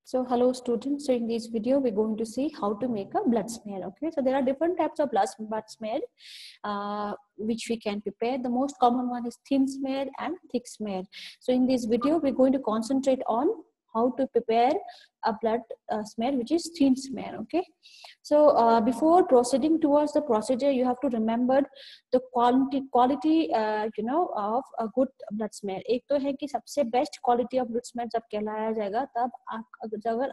So hello students, so in this video we're going to see how to make a blood smear. Okay, so there are different types of blood smear which we can prepare. The most common one is thin smear and thick smear. So in this video we're going to concentrate on how to prepare a blood smear which is thin smear. Okay, so before proceeding towards the procedure, you have to remember the quality of a good blood smear. एक तो है कि सबसे best quality of blood smear जब कहलाया जाएगा तब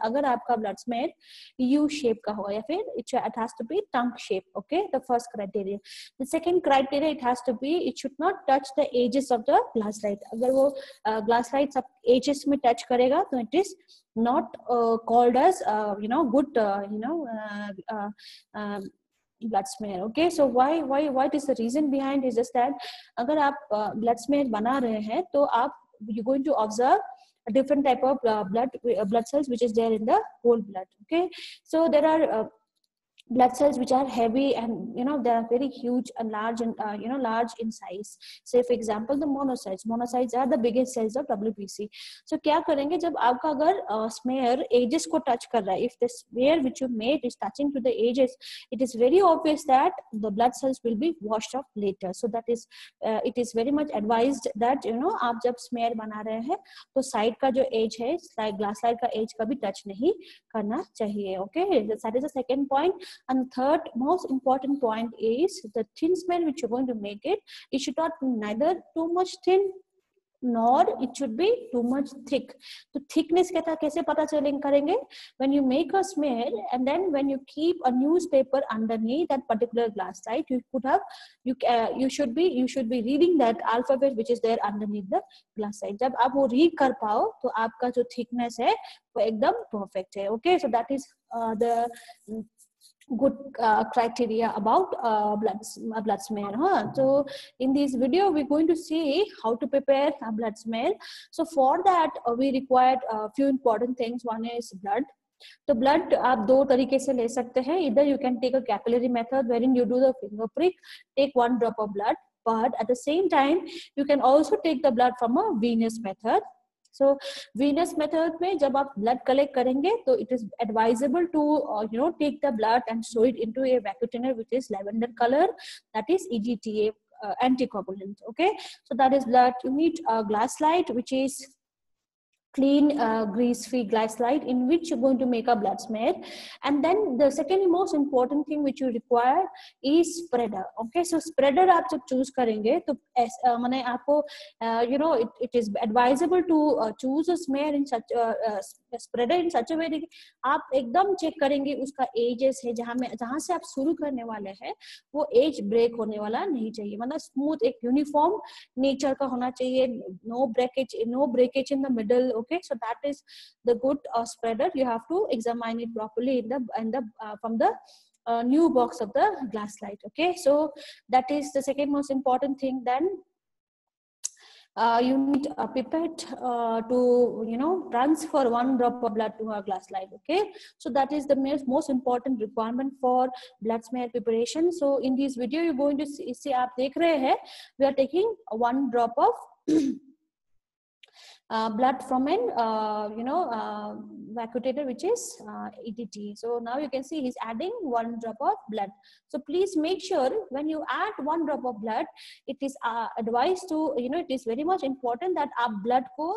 अगर आपका ब्लड स्मेयर यू शेप का होगा या फिर it has to be tongue shape. Okay, the first criteria. The second criteria, it has to be, it should not touch the edges of the glass slide. अगर वो glass slide सब edges में touch करेगा तो it is not called as good blood smear. Okay, so why what is the reason behind is just that अगर आप blood smear बना रहे हैं तो आप you're going to observe a different type of blood cells which is there in the whole blood. Okay, so there are blood cells which are heavy and they are very huge and large and large in size. Say for example the monocytes are the biggest cells of WBC. So क्या करेंगे जब आपका अगर smear edges को touch कर रहा है, if the smear which you made is touching to the edges, it is very obvious that the blood cells will be washed off later. So that is it is very much advised that आप जब smear बना रहे हैं तो side का जो edge है, glass slide का edge कभी touch नहीं करना चाहिए. Okay, that is the second point. And third most important point is the thin smear which you're going to make it should not be neither too much thin nor it should be too much thick. So thickness कैसे पता करेंगे? When you make a smear and then when you keep a newspaper underneath that particular glass slide, you should be reading that alphabet which is there underneath the glass slide. जब आप वो read कर पाओ तो आपका जो thickness है वो एकदम perfect है. Okay, so that is the good criteria about blood smear. So in this video we're going to see how to prepare a blood smear. So for that we required a few important things. One is blood. तो blood आप दो तरीके से ले सकते हैं. Either you can take a capillary method wherein you do the finger prick, take one drop of blood, but at the same time you can also take the blood from a venous method. So venous method में जब आप blood collect करेंगे तो it is advisable to take the blood and sow it into a vacuum which is lavender color, that is EGTA, anticoagulant. Okay, so that is blood. You need a glass slide which is clean grease-free glass slide in which you're going to make a blood smear. And then the second most important thing which you require is spreader. Okay, so spreader आप जब choose करेंगे तो माने आपको it is advisable to choose a smear in such spreader in such a way कि आप एकदम check करेंगे उसका edges है जहाँ से आप शुरू करने वाले हैं वो edge break होने वाला नहीं चाहिए. मतलब smooth एक uniform nature का होना चाहिए. No breakage in the middle. Okay, so that is the good spreader. You have to examine it properly from the new box of the glass slide. Okay, so that is the second most important thing. Then you need a pipette to transfer one drop of blood to a glass slide. Okay, so that is the most important requirement for blood smear preparation. So in this video you're going to see आप देख रहे हैं we are taking one drop of blood from an vacuum which is EDT. So now you can see he's adding one drop of blood. So please make sure when you add one drop of blood, it is advised to it is very much important that आप blood को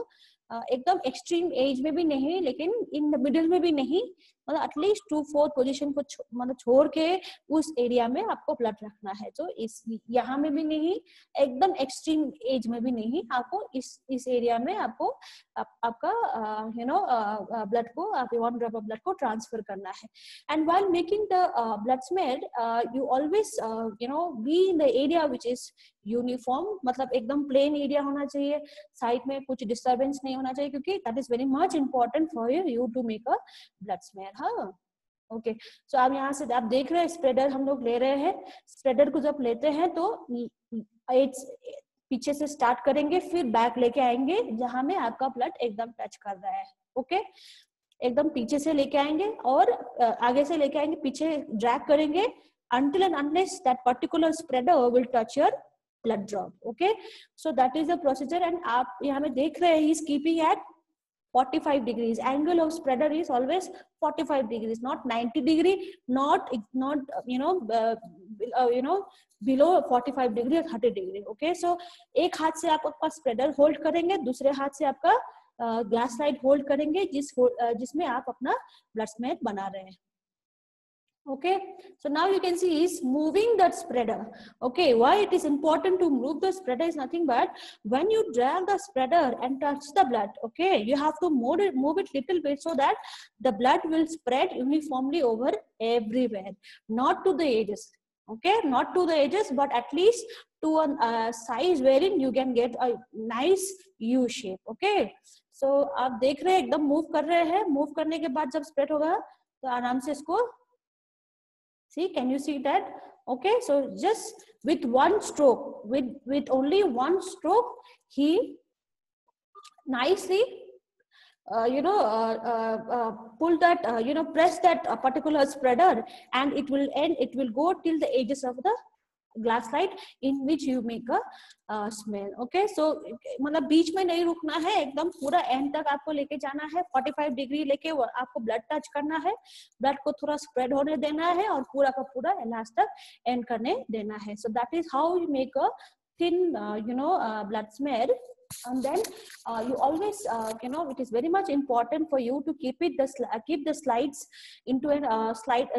एकदम extreme age में भी नहीं लेकिन in the middle में भी नहीं, मतलब एटलीस्ट 2/4 पोजीशन को मतलब छोड़ के उस एरिया में आपको ब्लड रखना है. तो इस यहाँ में भी नहीं, एकदम एक्सट्रीम एज में भी नहीं, आपको इस एरिया में आपको आपका ब्लड को आप 1 ड्रॉप ऑफ ब्लड को ट्रांसफर करना है. And while making the blood smear you always be in the area which is uniform, मतलब एकदम प्लेन एरिया होना चाहिए, साइड में कुछ डिस्टर्बेंस नहीं होना चाहिए क्योंकि that is very much important for you to make a blood smear. हाँ, ओके. सो आप यहाँ से आप देख रहे हैं स्प्रेडर हम लोग ले रहे हैं. स्प्रेडर को जब लेते हैं तो पीछे से स्टार्ट करेंगे फिर बैक लेके आएंगे जहां में आपका ब्लड एकदम टच कर रहा है. ओके, एकदम पीछे से लेके आएंगे और आगे से लेके आएंगे, पीछे ड्रैग करेंगे until and unless that particular spreader will touch your blood drop. Okay, so that is the procedure. And आप यहाँ में देख रहे हैं he is keeping at 45 degrees. Angle of spreader is always 45 degrees, not 90 degree, not below 45 degree or 30 degree. Okay, so एक हाथ से आप आपका स्प्रेडर होल्ड करेंगे, दूसरे हाथ से आपका ग्लास स्लाइड होल्ड करेंगे जिसमें आप अपना ब्लड स्मेर बना रहे हैं. Okay, so now you can see he's moving that spreader. Okay, why it is important to move the spreader is nothing but when you drag the spreader and touch the blood, okay, you have to move it little bit so that the blood will spread uniformly over everywhere, not to the edges. Okay, not to the edges, but at least to a size wherein you can get a nice U shape. Okay, so आप देख रहे हैं एकदम move कर रहे हैं. Move करने के बाद जब स्प्रेड होगा तो आराम से इसको see, can you see that? Okay, so just with one stroke, with only one stroke, he nicely pull that press that particular spreader, and it will go till the edges of the glass slide in which you make a smell. Okay, so मतलब बीच में नहीं रुकना है, एकदम पूरा and तक आपको लेके जाना है. 45 डिग्री लेके आपको ब्लड टच करना है, ब्लड को थोड़ा स्प्रेड होने देना है और पूरा का पूरा लास्ट तक एंड करने देना है. So that is how you make a thin blood smear. And then you always it is very much important for you to keep the slides into a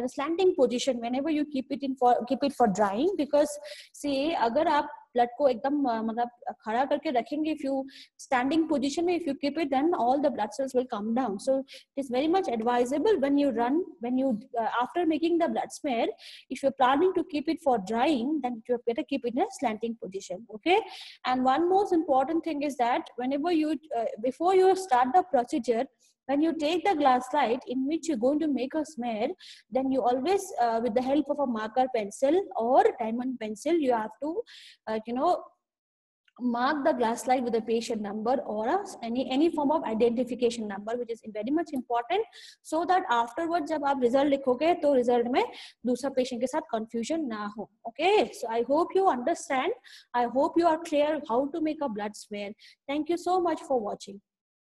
slanting position whenever you keep it for drying, because see अगर आप blood को एकदम मतलब खड़ा करके रखेंगे, if you standing position में if you keep it, then all the blood cells will come down. So it is very much advisable when you after making the blood smear, if you're planning to keep it for drying, then you better keep it in a slanting position. Okay, and one most important thing is that whenever before you start the procedure, when you take the glass slide in which you're going to make a smear, then you always with the help of a marker pencil or diamond pencil, you have to mark the glass slide with a patient number or any form of identification number, which is very much important, so that afterwards जब आप result लिखोगे तो result में दूसरा patient के साथ confusion ना हो. Okay, so I hope you understand. I hope you are clear how to make a blood smear. Thank you so much for watching.